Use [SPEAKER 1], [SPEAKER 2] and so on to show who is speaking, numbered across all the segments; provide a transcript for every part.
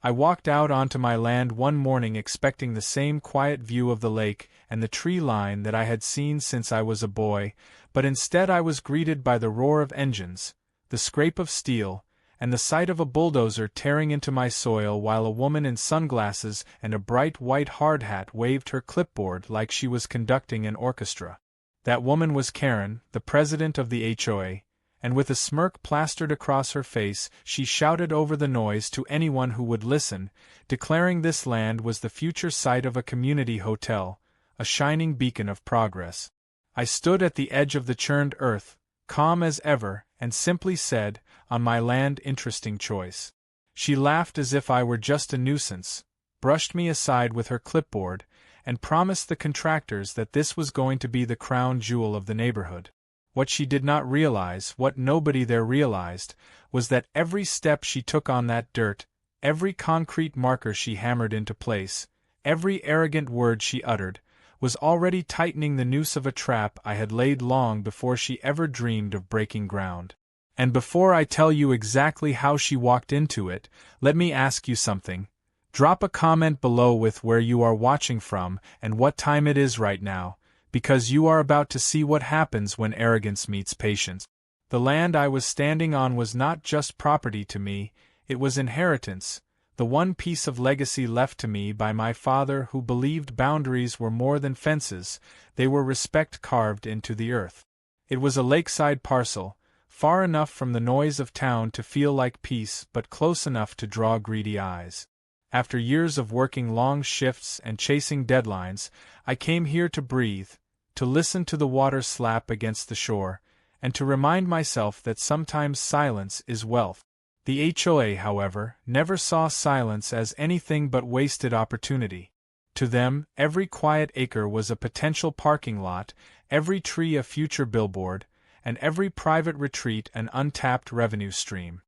[SPEAKER 1] I walked out onto my land one morning expecting the same quiet view of the lake and the tree line that I had seen since I was a boy, but instead I was greeted by the roar of engines, the scrape of steel, and the sight of a bulldozer tearing into my soil while a woman in sunglasses and a bright white hard hat waved her clipboard like she was conducting an orchestra. That woman was Karen, the president of the HOA, and with a smirk plastered across her face, she shouted over the noise to anyone who would listen, declaring this land was the future site of a community hotel, a shining beacon of progress. I stood at the edge of the churned earth, calm as ever, and simply said, "On my land, interesting choice." She laughed as if I were just a nuisance, brushed me aside with her clipboard, and promised the contractors that this was going to be the crown jewel of the neighborhood. What she did not realize, what nobody there realized, was that every step she took on that dirt, every concrete marker she hammered into place, every arrogant word she uttered, was already tightening the noose of a trap I had laid long before she ever dreamed of breaking ground. And before I tell you exactly how she walked into it, let me ask you something. Drop a comment below with where you are watching from and what time it is right now, because you are about to see what happens when arrogance meets patience. The land I was standing on was not just property to me, it was inheritance, the one piece of legacy left to me by my father who believed boundaries were more than fences, they were respect carved into the earth. It was a lakeside parcel, far enough from the noise of town to feel like peace but close enough to draw greedy eyes. After years of working long shifts and chasing deadlines, I came here to breathe, to listen to the water slap against the shore, and to remind myself that sometimes silence is wealth. The HOA, however, never saw silence as anything but wasted opportunity. To them, every quiet acre was a potential parking lot, every tree a future billboard, and every private retreat an untapped revenue stream.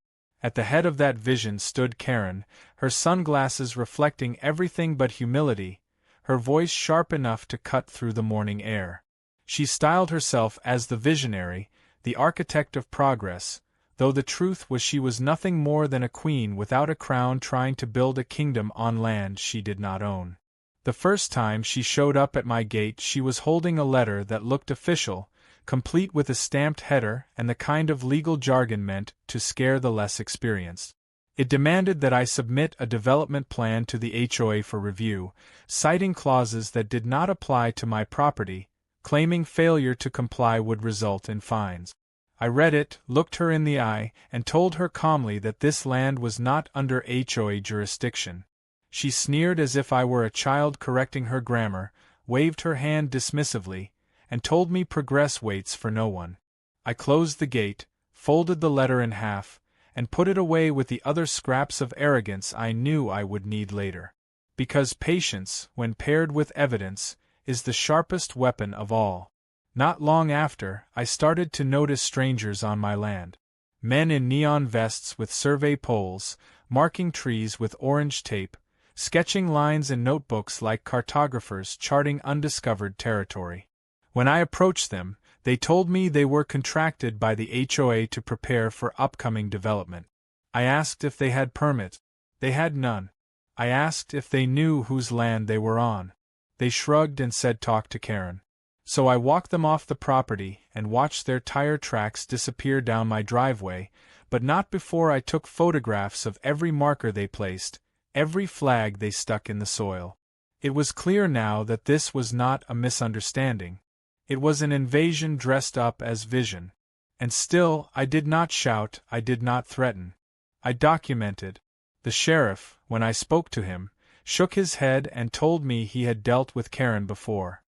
[SPEAKER 1] At the head of that vision stood Karen, her sunglasses reflecting everything but humility, her voice sharp enough to cut through the morning air. She styled herself as the visionary, the architect of progress, though the truth was she was nothing more than a queen without a crown trying to build a kingdom on land she did not own. The first time she showed up at my gate she was holding a letter that looked official, complete with a stamped header and the kind of legal jargon meant to scare the less experienced. It demanded that I submit a development plan to the HOA for review, citing clauses that did not apply to my property, claiming failure to comply would result in fines. I read it, looked her in the eye, and told her calmly that this land was not under HOA jurisdiction. She sneered as if I were a child correcting her grammar, waved her hand dismissively, and told me progress waits for no one. I closed the gate, folded the letter in half, and put it away with the other scraps of arrogance I knew I would need later. Because patience, when paired with evidence, is the sharpest weapon of all. Not long after, I started to notice strangers on my land. Men in neon vests with survey poles, marking trees with orange tape, sketching lines in notebooks like cartographers charting undiscovered territory. When I approached them, they told me they were contracted by the HOA to prepare for upcoming development. I asked if they had permits. They had none. I asked if they knew whose land they were on. They shrugged and said talk to Karen. So I walked them off the property and watched their tire tracks disappear down my driveway, but not before I took photographs of every marker they placed, every flag they stuck in the soil. It was clear now that this was not a misunderstanding. It was an invasion dressed up as vision. And still, I did not shout, I did not threaten. I documented. The sheriff, when I spoke to him, shook his head and told me he had dealt with Karen before.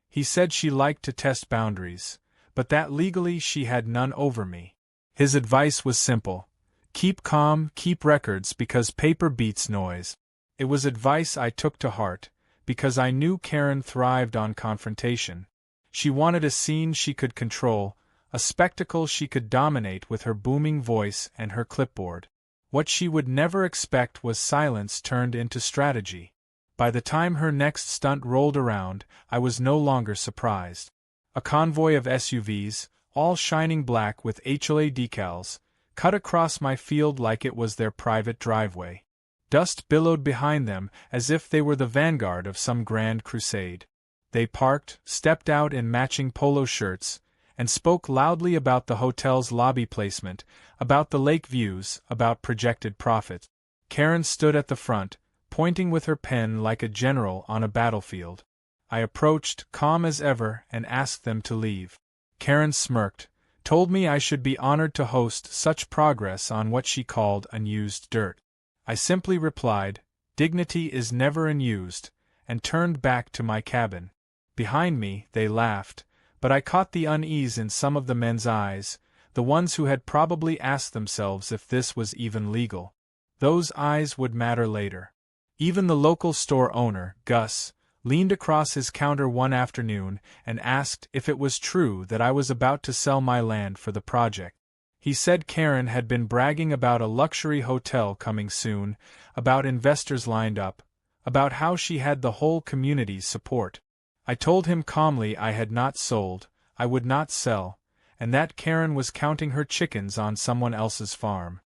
[SPEAKER 1] He said she liked to test boundaries, but that legally she had none over me. His advice was simple. Keep calm, keep records because paper beats noise. It was advice I took to heart, because I knew Karen thrived on confrontation. She wanted a scene she could control, a spectacle she could dominate with her booming voice and her clipboard. What she would never expect was silence turned into strategy. By the time her next stunt rolled around, I was no longer surprised. A convoy of SUVs, all shining black with HOA decals, cut across my field like it was their private driveway. Dust billowed behind them as if they were the vanguard of some grand crusade. They parked, stepped out in matching polo shirts, and spoke loudly about the hotel's lobby placement, about the lake views, about projected profits. Karen stood at the front, pointing with her pen like a general on a battlefield. I approached, calm as ever, and asked them to leave. Karen smirked, told me I should be honored to host such progress on what she called unused dirt. I simply replied, "Dignity is never unused," and turned back to my cabin. Behind me, they laughed, but I caught the unease in some of the men's eyes, the ones who had probably asked themselves if this was even legal. Those eyes would matter later. Even the local store owner, Gus, leaned across his counter one afternoon and asked if it was true that I was about to sell my land for the project. He said Karen had been bragging about a luxury hotel coming soon, about investors lined up, about how she had the whole community's support. I told him calmly I had not sold, I would not sell, and that Karen was counting her chickens on someone else's farm.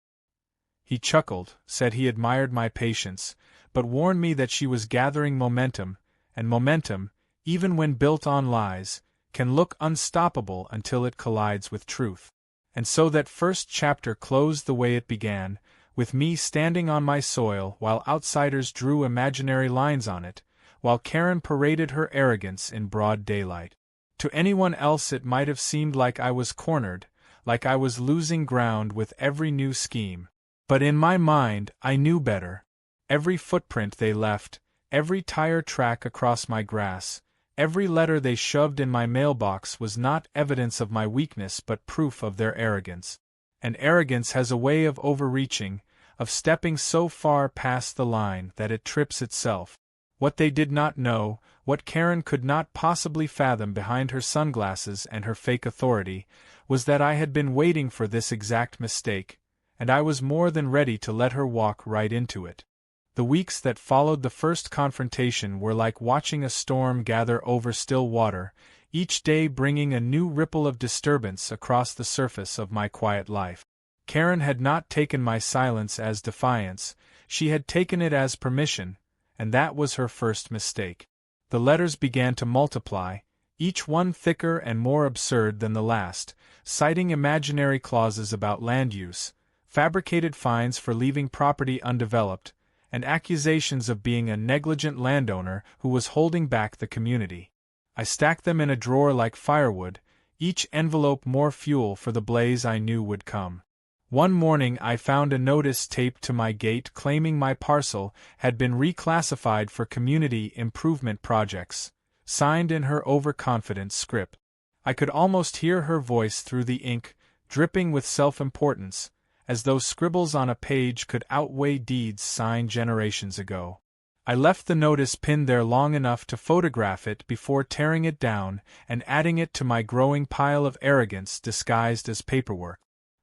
[SPEAKER 1] He chuckled, said he admired my patience, but warned me that she was gathering momentum, and momentum, even when built on lies, can look unstoppable until it collides with truth. And so that first chapter closed the way it began, with me standing on my soil while outsiders drew imaginary lines on it, while Karen paraded her arrogance in broad daylight. To anyone else it might have seemed like I was cornered, like I was losing ground with every new scheme. But in my mind, I knew better. Every footprint they left, every tire track across my grass, every letter they shoved in my mailbox was not evidence of my weakness but proof of their arrogance. And arrogance has a way of overreaching, of stepping so far past the line that it trips itself. What they did not know, what Karen could not possibly fathom behind her sunglasses and her fake authority, was that I had been waiting for this exact mistake, and I was more than ready to let her walk right into it. The weeks that followed the first confrontation were like watching a storm gather over still water, each day bringing a new ripple of disturbance across the surface of my quiet life. Karen had not taken my silence as defiance, she had taken it as permission, and that was her first mistake. The letters began to multiply, each one thicker and more absurd than the last, citing imaginary clauses about land use, fabricated fines for leaving property undeveloped, and accusations of being a negligent landowner who was holding back the community. I stacked them in a drawer like firewood, each envelope more fuel for the blaze I knew would come. One morning I found a notice taped to my gate claiming my parcel had been reclassified for community improvement projects, signed in her overconfident script. I could almost hear her voice through the ink, dripping with self-importance, as though scribbles on a page could outweigh deeds signed generations ago. I left the notice pinned there long enough to photograph it before tearing it down and adding it to my growing pile of arrogance disguised as paperwork.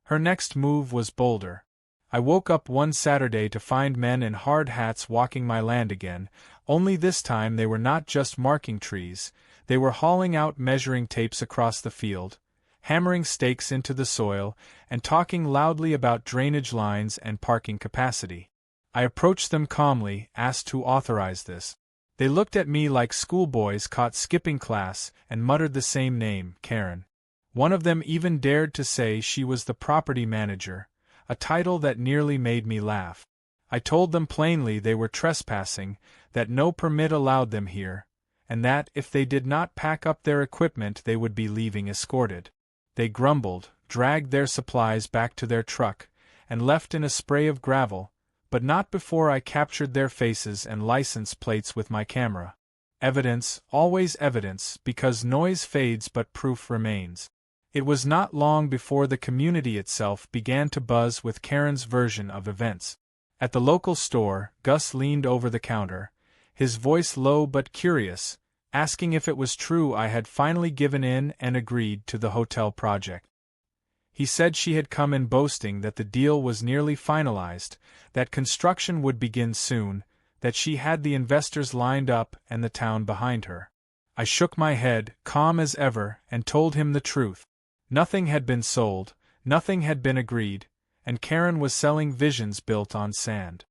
[SPEAKER 1] Her next move was bolder. I woke up one Saturday to find men in hard hats walking my land again, only this time they were not just marking trees, they were hauling out measuring tapes across the field, hammering stakes into the soil, and talking loudly about drainage lines and parking capacity. I approached them calmly, asked who authorized this. They looked at me like schoolboys caught skipping class and muttered the same name, Karen. One of them even dared to say she was the property manager, a title that nearly made me laugh. I told them plainly they were trespassing, that no permit allowed them here, and that if they did not pack up their equipment they would be leaving escorted. They grumbled, dragged their supplies back to their truck, and left in a spray of gravel, but not before I captured their faces and license plates with my camera. Evidence, always evidence, because noise fades but proof remains. It was not long before the community itself began to buzz with Karen's version of events. At the local store, Gus leaned over the counter, his voice low but curious, asking if it was true I had finally given in and agreed to the hotel project. He said she had come in boasting that the deal was nearly finalized, that construction would begin soon, that she had the investors lined up and the town behind her. I shook my head, calm as ever, and told him the truth. Nothing had been sold, nothing had been agreed, and Karen was selling visions built on sand.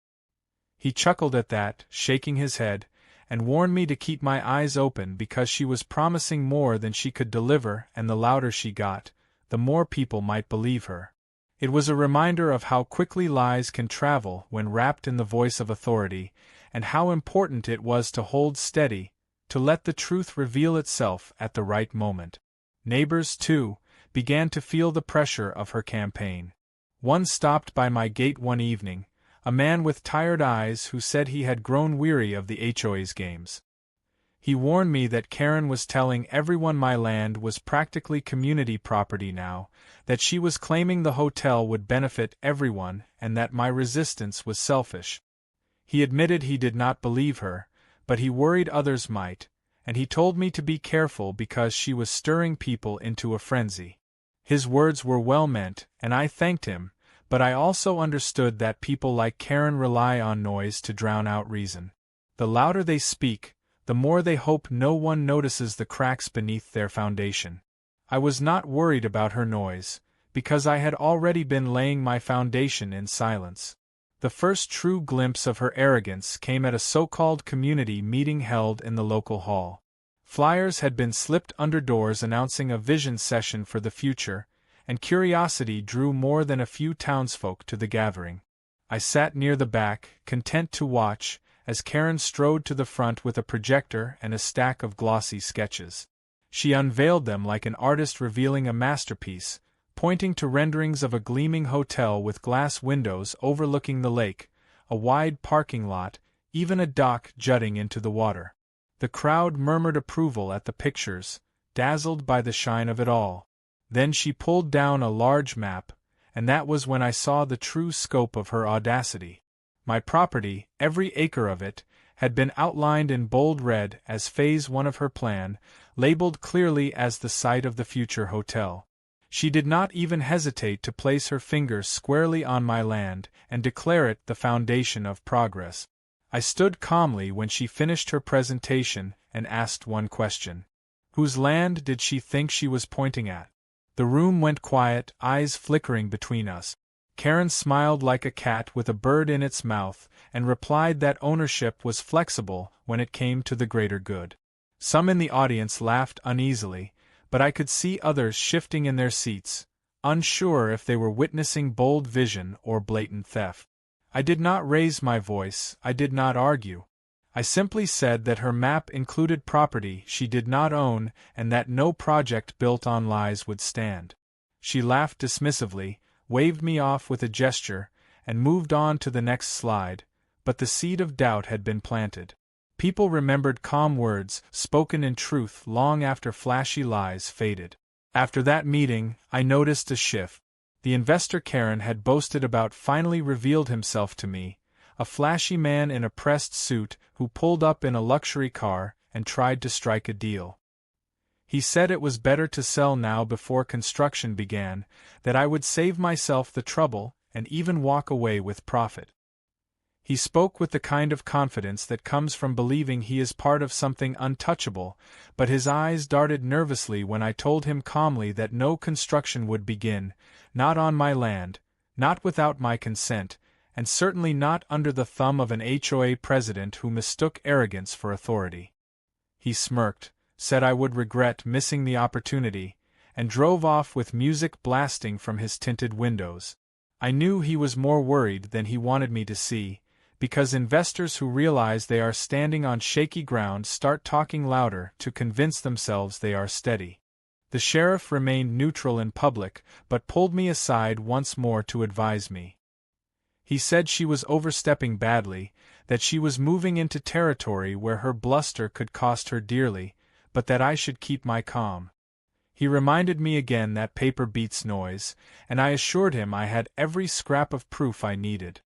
[SPEAKER 1] He chuckled at that, shaking his head, and warned me to keep my eyes open because she was promising more than she could deliver, and the louder she got, the more people might believe her. It was a reminder of how quickly lies can travel when wrapped in the voice of authority, and how important it was to hold steady, to let the truth reveal itself at the right moment. Neighbors, too, began to feel the pressure of her campaign. One stopped by my gate one evening, a man with tired eyes who said he had grown weary of the HOA's games. He warned me that Karen was telling everyone my land was practically community property now, that she was claiming the hotel would benefit everyone, and that my resistance was selfish. He admitted he did not believe her, but he worried others might, and he told me to be careful because she was stirring people into a frenzy. His words were well meant, and I thanked him, but I also understood that people like Karen rely on noise to drown out reason. The louder they speak, the more they hope no one notices the cracks beneath their foundation. I was not worried about her noise, because I had already been laying my foundation in silence. The first true glimpse of her arrogance came at a so-called community meeting held in the local hall. Flyers had been slipped under doors announcing a vision session for the future, and curiosity drew more than a few townsfolk to the gathering. I sat near the back, content to watch, as Karen strode to the front with a projector and a stack of glossy sketches. She unveiled them like an artist revealing a masterpiece, pointing to renderings of a gleaming hotel with glass windows overlooking the lake, a wide parking lot, even a dock jutting into the water. The crowd murmured approval at the pictures, dazzled by the shine of it all. Then she pulled down a large map, and that was when I saw the true scope of her audacity. My property, every acre of it, had been outlined in bold red as Phase 1 of her plan, labeled clearly as the site of the future hotel. She did not even hesitate to place her finger squarely on my land and declare it the foundation of progress. I stood calmly when she finished her presentation and asked one question. Whose land did she think she was pointing at? The room went quiet, eyes flickering between us. Karen smiled like a cat with a bird in its mouth and replied that ownership was flexible when it came to the greater good. Some in the audience laughed uneasily, but I could see others shifting in their seats, unsure if they were witnessing bold vision or blatant theft. I did not raise my voice, I did not argue. I simply said that her map included property she did not own and that no project built on lies would stand. She laughed dismissively, waved me off with a gesture, and moved on to the next slide, but the seed of doubt had been planted. People remembered calm words, spoken in truth long after flashy lies faded. After that meeting, I noticed a shift. The investor Karen had boasted about finally revealed himself to me, a flashy man in a pressed suit who pulled up in a luxury car and tried to strike a deal. He said it was better to sell now before construction began, that I would save myself the trouble and even walk away with profit. He spoke with the kind of confidence that comes from believing he is part of something untouchable, but his eyes darted nervously when I told him calmly that no construction would begin, not on my land, not without my consent, and certainly not under the thumb of an HOA president who mistook arrogance for authority. He smirked, said I would regret missing the opportunity, and drove off with music blasting from his tinted windows. I knew he was more worried than he wanted me to see, because investors who realize they are standing on shaky ground start talking louder to convince themselves they are steady. The sheriff remained neutral in public, but pulled me aside once more to advise me. He said she was overstepping badly, that she was moving into territory where her bluster could cost her dearly, but that I should keep my calm. He reminded me again that paper beats noise, and I assured him I had every scrap of proof I needed.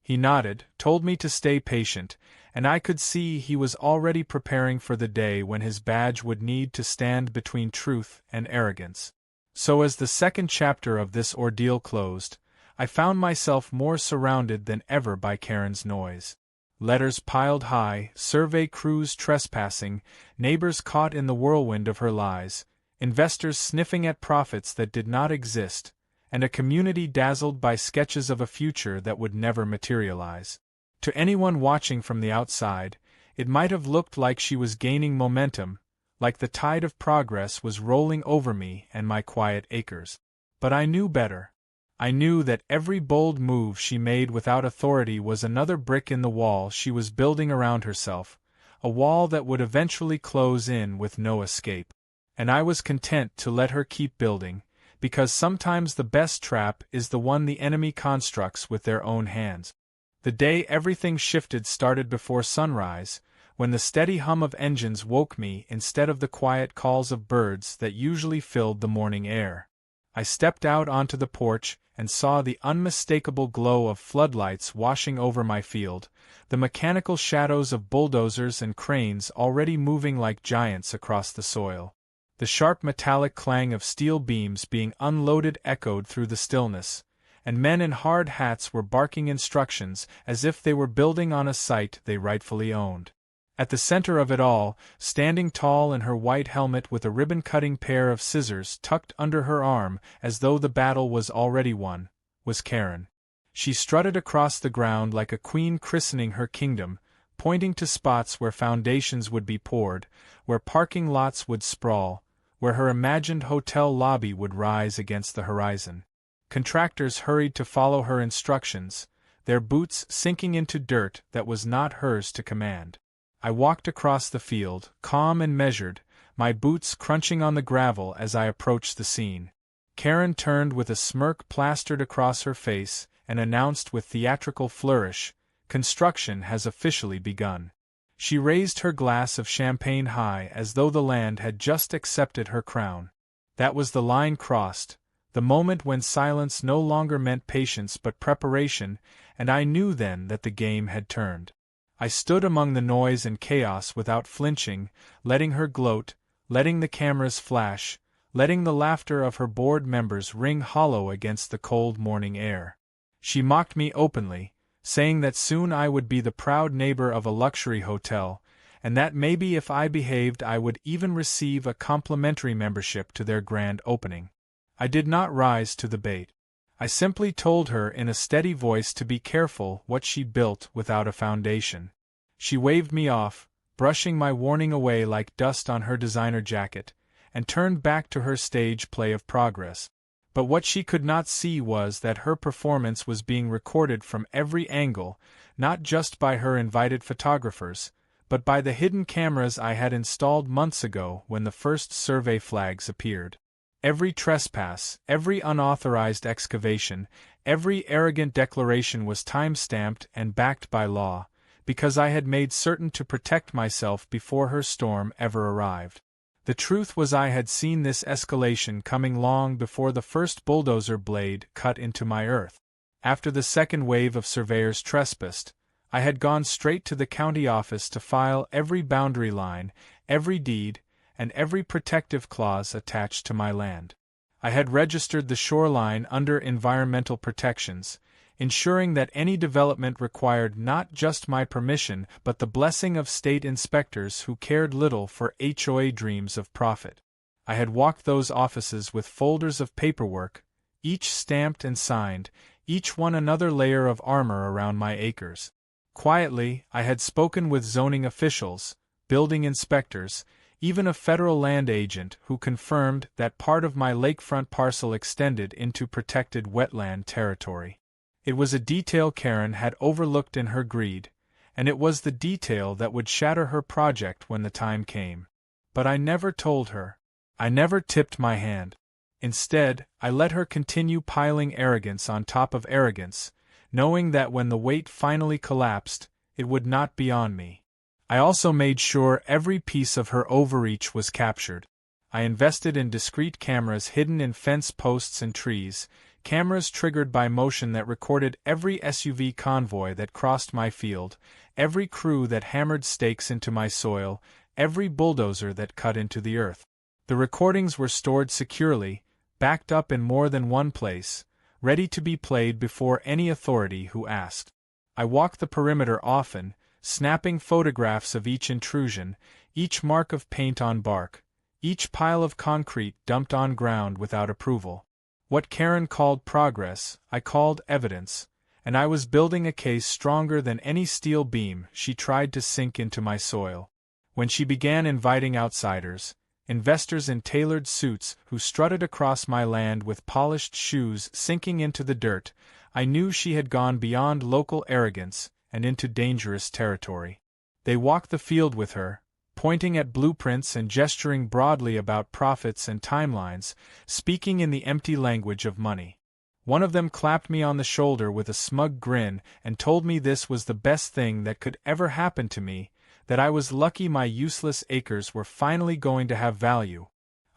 [SPEAKER 1] He nodded, told me to stay patient, and I could see he was already preparing for the day when his badge would need to stand between truth and arrogance. So as the second chapter of this ordeal closed, I found myself more surrounded than ever by Karen's noise. Letters piled high, survey crews trespassing, neighbors caught in the whirlwind of her lies, investors sniffing at profits that did not exist, and a community dazzled by sketches of a future that would never materialize. To anyone watching from the outside, it might have looked like she was gaining momentum, like the tide of progress was rolling over me and my quiet acres. But I knew better. I knew that every bold move she made without authority was another brick in the wall she was building around herself, a wall that would eventually close in with no escape. And I was content to let her keep building, because sometimes the best trap is the one the enemy constructs with their own hands. The day everything shifted started before sunrise, when the steady hum of engines woke me instead of the quiet calls of birds that usually filled the morning air. I stepped out onto the porch and saw the unmistakable glow of floodlights washing over my field, the mechanical shadows of bulldozers and cranes already moving like giants across the soil. The sharp metallic clang of steel beams being unloaded echoed through the stillness, and men in hard hats were barking instructions as if they were building on a site they rightfully owned. At the center of it all, standing tall in her white helmet with a ribbon-cutting pair of scissors tucked under her arm as though the battle was already won, was Karen. She strutted across the ground like a queen christening her kingdom, pointing to spots where foundations would be poured, where parking lots would sprawl, where her imagined hotel lobby would rise against the horizon. Contractors hurried to follow her instructions, their boots sinking into dirt that was not hers to command. I walked across the field, calm and measured, my boots crunching on the gravel as I approached the scene. Karen turned with a smirk plastered across her face and announced with theatrical flourish, "Construction has officially begun." She raised her glass of champagne high as though the land had just accepted her crown. That was the line crossed, the moment when silence no longer meant patience but preparation, and I knew then that the game had turned. I stood among the noise and chaos without flinching, letting her gloat, letting the cameras flash, letting the laughter of her board members ring hollow against the cold morning air. She mocked me openly, saying that soon I would be the proud neighbor of a luxury hotel, and that maybe if I behaved I would even receive a complimentary membership to their grand opening. I did not rise to the bait. I simply told her in a steady voice to be careful what she built without a foundation. She waved me off, brushing my warning away like dust on her designer jacket, and turned back to her stage play of progress. But what she could not see was that her performance was being recorded from every angle, not just by her invited photographers, but by the hidden cameras I had installed months ago when the first survey flags appeared. Every trespass, every unauthorized excavation, every arrogant declaration was time-stamped and backed by law, because I had made certain to protect myself before her storm ever arrived. The truth was I had seen this escalation coming long before the first bulldozer blade cut into my earth. After the second wave of surveyors trespassed, I had gone straight to the county office to file every boundary line, every deed, and every protective clause attached to my land. I had registered the shoreline under environmental protections, ensuring that any development required not just my permission but the blessing of state inspectors who cared little for HOA dreams of profit. I had walked those offices with folders of paperwork, each stamped and signed, each one another layer of armor around my acres. Quietly, I had spoken with zoning officials, building inspectors, even a federal land agent who confirmed that part of my lakefront parcel extended into protected wetland territory. It was a detail Karen had overlooked in her greed, and it was the detail that would shatter her project when the time came. But I never told her. I never tipped my hand. Instead, I let her continue piling arrogance on top of arrogance, knowing that when the weight finally collapsed, it would not be on me. I also made sure every piece of her overreach was captured. I invested in discreet cameras hidden in fence posts and trees, cameras triggered by motion that recorded every SUV convoy that crossed my field, every crew that hammered stakes into my soil, every bulldozer that cut into the earth. The recordings were stored securely, backed up in more than one place, ready to be played before any authority who asked. I walked the perimeter often, snapping photographs of each intrusion, each mark of paint on bark, each pile of concrete dumped on ground without approval. What Karen called progress, I called evidence, and I was building a case stronger than any steel beam she tried to sink into my soil. When she began inviting outsiders, investors in tailored suits who strutted across my land with polished shoes sinking into the dirt, I knew she had gone beyond local arrogance and into dangerous territory. They walked the field with her, pointing at blueprints and gesturing broadly about profits and timelines, speaking in the empty language of money. One of them clapped me on the shoulder with a smug grin and told me this was the best thing that could ever happen to me, that I was lucky my useless acres were finally going to have value.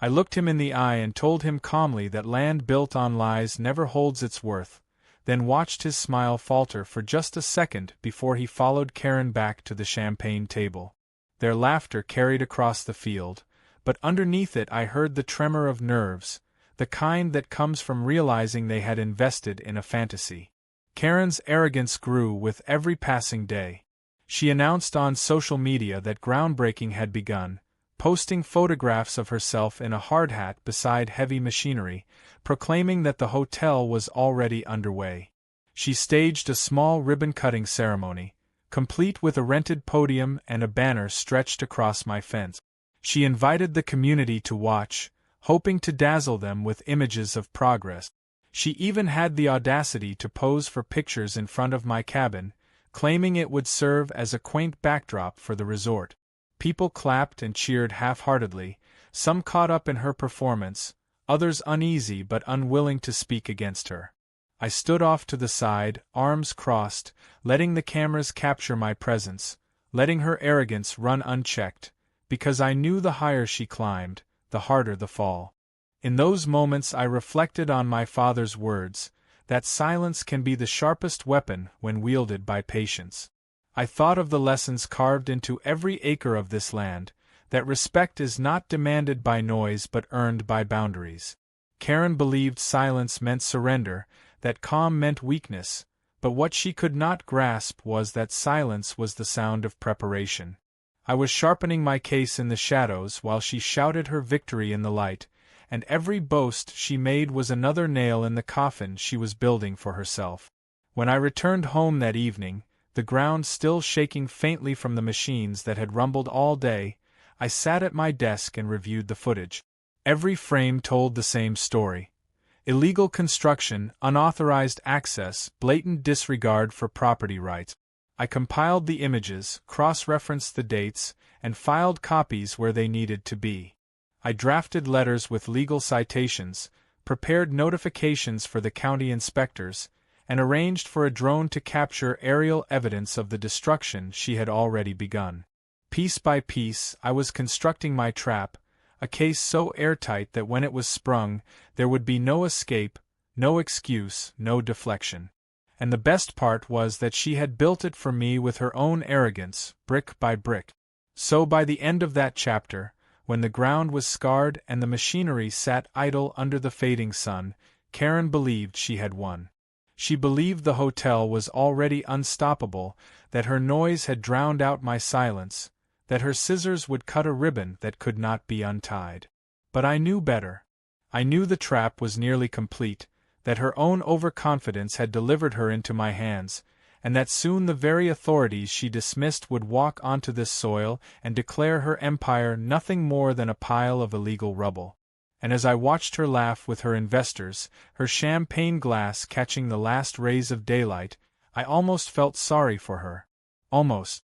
[SPEAKER 1] I looked him in the eye and told him calmly that land built on lies never holds its worth, then watched his smile falter for just a second before he followed Karen back to the champagne table. Their laughter carried across the field, but underneath it I heard the tremor of nerves, the kind that comes from realizing they had invested in a fantasy. Karen's arrogance grew with every passing day. She announced on social media that groundbreaking had begun, posting photographs of herself in a hard hat beside heavy machinery, proclaiming that the hotel was already underway. She staged a small ribbon-cutting ceremony, complete with a rented podium and a banner stretched across my fence. She invited the community to watch, hoping to dazzle them with images of progress. She even had the audacity to pose for pictures in front of my cabin, claiming it would serve as a quaint backdrop for the resort. People clapped and cheered half-heartedly, some caught up in her performance, others uneasy but unwilling to speak against her. I stood off to the side, arms crossed, letting the cameras capture my presence, letting her arrogance run unchecked, because I knew the higher she climbed, the harder the fall. In those moments I reflected on my father's words, that silence can be the sharpest weapon when wielded by patience. I thought of the lessons carved into every acre of this land, that respect is not demanded by noise but earned by boundaries. Karen believed silence meant surrender, that calm meant weakness, but what she could not grasp was that silence was the sound of preparation. I was sharpening my case in the shadows while she shouted her victory in the light, and every boast she made was another nail in the coffin she was building for herself. When I returned home that evening, the ground still shaking faintly from the machines that had rumbled all day, I sat at my desk and reviewed the footage. Every frame told the same story. Illegal construction, unauthorized access, blatant disregard for property rights. I compiled the images, cross-referenced the dates, and filed copies where they needed to be. I drafted letters with legal citations, prepared notifications for the county inspectors, and arranged for a drone to capture aerial evidence of the destruction she had already begun. Piece by piece, I was constructing my trap, a case so airtight that when it was sprung, there would be no escape, no excuse, no deflection. And the best part was that she had built it for me with her own arrogance, brick by brick. So by the end of that chapter, when the ground was scarred and the machinery sat idle under the fading sun, Karen believed she had won. She believed the hotel was already unstoppable, that her noise had drowned out my silence, that her scissors would cut a ribbon that could not be untied. But I knew better. I knew the trap was nearly complete, that her own overconfidence had delivered her into my hands, and that soon the very authorities she dismissed would walk onto this soil and declare her empire nothing more than a pile of illegal rubble. And as I watched her laugh with her investors, her champagne glass catching the last rays of daylight, I almost felt sorry for her. Almost.